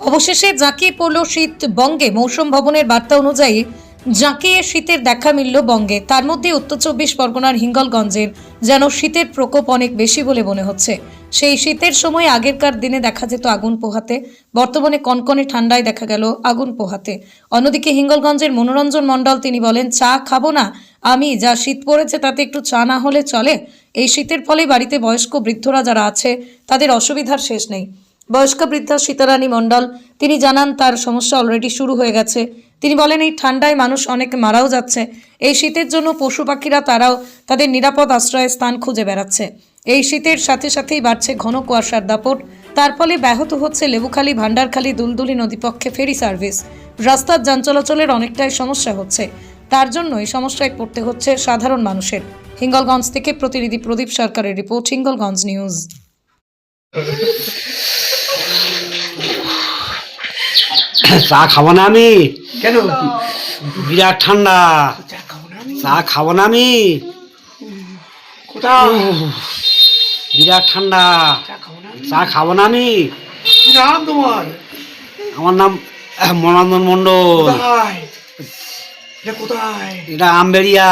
অবশেষে জাঁকিয়ে পড়ল শীত বঙ্গে। মৌসুম ভবনের বার্তা অনুযায়ী জাঁকিয়ে শীতের দেখা মিলল বঙ্গে। তার মধ্যে উত্তর চব্বিশ পরগনার হিঙ্গলগঞ্জের যেন শীতের প্রকোপ অনেক বেশি বলে মনে হচ্ছে। সেই শীতের সময় আগেরকার দিনে দেখা যেত আগুন পোহাতে, বর্তমানে কনকনে ঠান্ডায় দেখা গেল আগুন পোহাতে। অন্যদিকে হিঙ্গলগঞ্জের মনোরঞ্জন মণ্ডল তিনি বলেন, চা খাবো না আমি, যা শীত পড়েছে তাতে একটু চা না হলে চলে। এই শীতের ফলে বাড়িতে বয়স্ক বৃদ্ধরা যারা আছে তাদের অসুবিধার শেষ নেই। বয়স্ক বৃদ্ধা সীতারানী মণ্ডল তিনি জানান তার সমস্যা অলরেডি শুরু হয়ে গেছে। তিনি বলেন, এই ঠান্ডায় মানুষ অনেক মারাও যাচ্ছে। এই শীতের জন্য পশু পাখিরা তারাও তাদের নিরাপদ আশ্রয়ের স্থান খুঁজে বেড়াচ্ছে। এই শীতের সাথে সাথেই বাড়ছে ঘন কুয়াশার দাপট। তার ফলে ব্যাহত হচ্ছে লেবুখালী, ভান্ডারখালী, দুলদুলি নদীপক্ষে ফেরি সার্ভিস। রাস্তার যান চলাচলের অনেকটাই সমস্যা হচ্ছে। তার জন্য এই সমস্যায় পড়তে হচ্ছে সাধারণ মানুষের। হিঙ্গলগঞ্জ থেকে প্রতিনিধি প্রদীপ সরকারের রিপোর্ট, হিঙ্গলগঞ্জ নিউজ। চা খাবো না আমি। কেন? বিরাট ঠান্ডা। চা খাবো না আমি। কোথায়? বিরাট ঠান্ডা। চা খাবো না আমি। কি নাম তোমার? আমার নাম মনোরঞ্জন মণ্ডল। কোথায়? এটা কোথায়? এটা আমবেড়িয়া।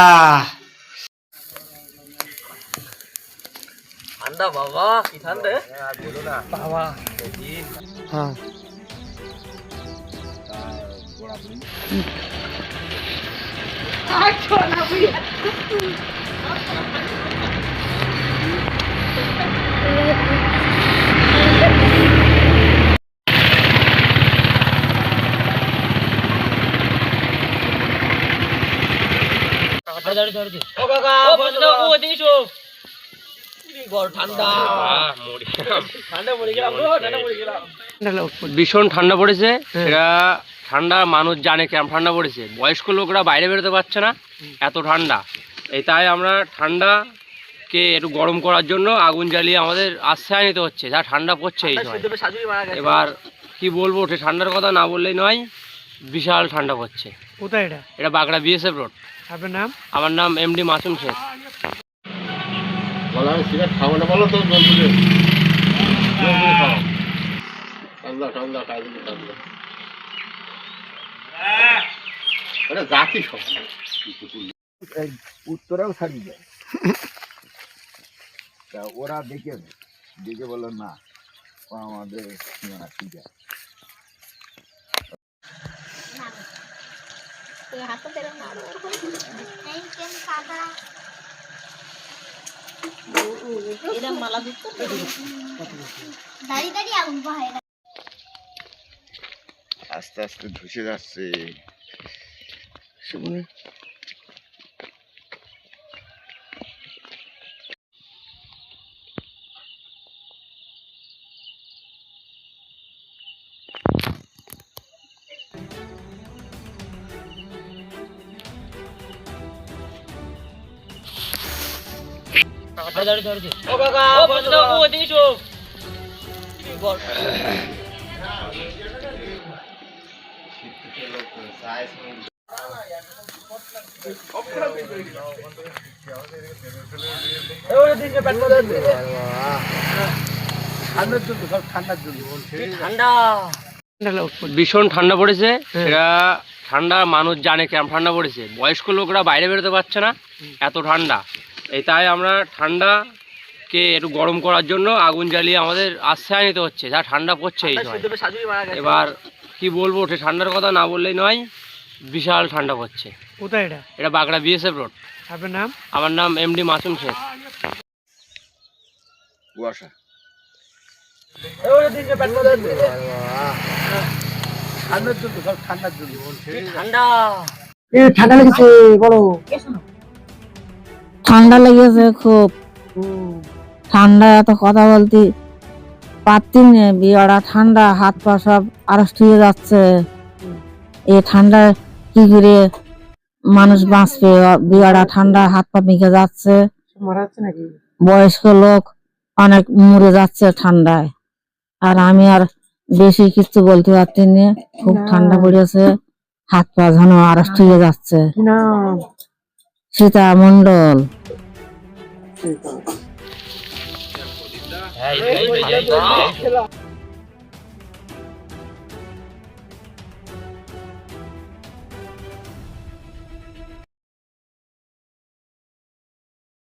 ঠান্ডা বাবা, কি ঠান্ডা বলো না বাবা। হ্যাঁ ও কাকা, ও বন্ধু, ও দিছো ঠান্ডা ঠান্ডা পড়ে গেলাম গো, ঠান্ডা পড়ে গেলাম। ভীষণ ঠান্ডা পড়েছে। সেটা ঠান্ডা মানুষ জানে কেমন ঠান্ডা পড়েছে। বয়স্ক লোকরা বাইরে বেরোতে পারছে না, এত ঠান্ডা। এই তাই আমরা ঠান্ডাকে একটু গরম করার জন্য আগুন জ্বালিয়ে আমাদের আশ্রয় নিতে হচ্ছে, যা ঠান্ডা পড়ছে এই সময়। এবার কি বলবো, সে ঠান্ডার কথা না বললেই নয়, বিশাল ঠান্ডা পড়ছে। কোথায় এটা? এটা বাগড়া বিএসএফ রোড। আপনার নাম? আমার নাম এমডি মাসুম শেখ। বলো আমি সিগারেট খাবো না, বলো তো জল তুলে খাও। ঠান্ডা ঠান্ডা কাজে ঠান্ডা মানে জাতি সব উত্তরেও ছাড়ি যায় তা ওরা দেখে বললো না ও আমাদের সীমানা ঠিক আছে। আস্তে আস্তে ধসে যাচ্ছে। ও কাকা, ও বন্ধু, ও দিছো ঠান্ডা। ভীষণ ঠান্ডা পড়েছে। সেটা ঠান্ডা মানুষ জানে কেমন ঠান্ডা পড়েছে। বয়স্ক লোকরা বাইরে বেরোতে পারছে না, এত ঠান্ডা। এই তাই আমরা ঠান্ডাকে একটু গরম করার জন্য আগুন জ্বালিয়ে আমাদের আশ্রয় নিতে হচ্ছে, যা ঠান্ডা পড়ছে এই সময়। এবার কি বলবো, সে ঠান্ডার কথা না বললেই নয়, বিশাল ঠান্ডা পড়ছে। কোথায় এটা? এটা বাগড়া বিএসএফ রোড। আপনার নাম? আমার নাম এমডি মাসুম শেখ। কুয়াশা ঠান্ডা ঠান্ডা লেগেছে বলো। ঠান্ডা লেগেছে খুব। ঠান্ডা এত কথা বলতে পারতি না, বিয়ারা ঠান্ডা, হাত পা সব আড়ষ্ট হয়ে যাচ্ছে। এই ঠান্ডা কি করে মানুষ বাঁচবে? বিয়ারা ঠান্ডা, হাত পা মেখে যাচ্ছে। মারা যাচ্ছে নাকি? বয়স্ক লোক অনেক মরে যাচ্ছে ঠান্ডায়। আর আমি আর বেশি কিছু বলতে পারছি না, খুব ঠান্ডা পড়েছে, হাত পা যেন আড়ষ্ট হয়ে যাচ্ছে। কি নাম? সীতা মণ্ডল।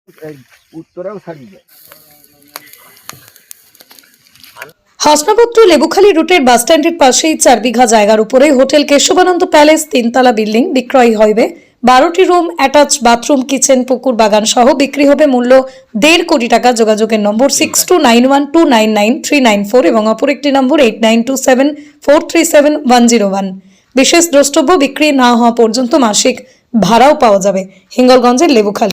এই উত্তরেও ছাড়ি যায়। হাসনাপত্র লেবুখালী রুটের বাসস্ট্যান্ডের পাশেই 4 বিঘা জায়গার উপরে হোটেল কেশবানন্দ প্যালেস 3তলা বিল্ডিং বিক্রয় হইবে। 12টি রুম, অ্যাটাচ বাথরুম, কিচেন, পুকুর বাগান সহ বিক্রি হবে মূল্য 1.5 কোটি টাকা। যোগাযোগের নম্বর 6291299394 এবং অপর একটি নম্বর 8927437101। বিশেষ দ্রষ্টব্য, বিক্রি না হওয়া পর্যন্ত মাসিক ভাড়াও পাওয়া যাবে। হিঙ্গলগঞ্জের লেবুখালী।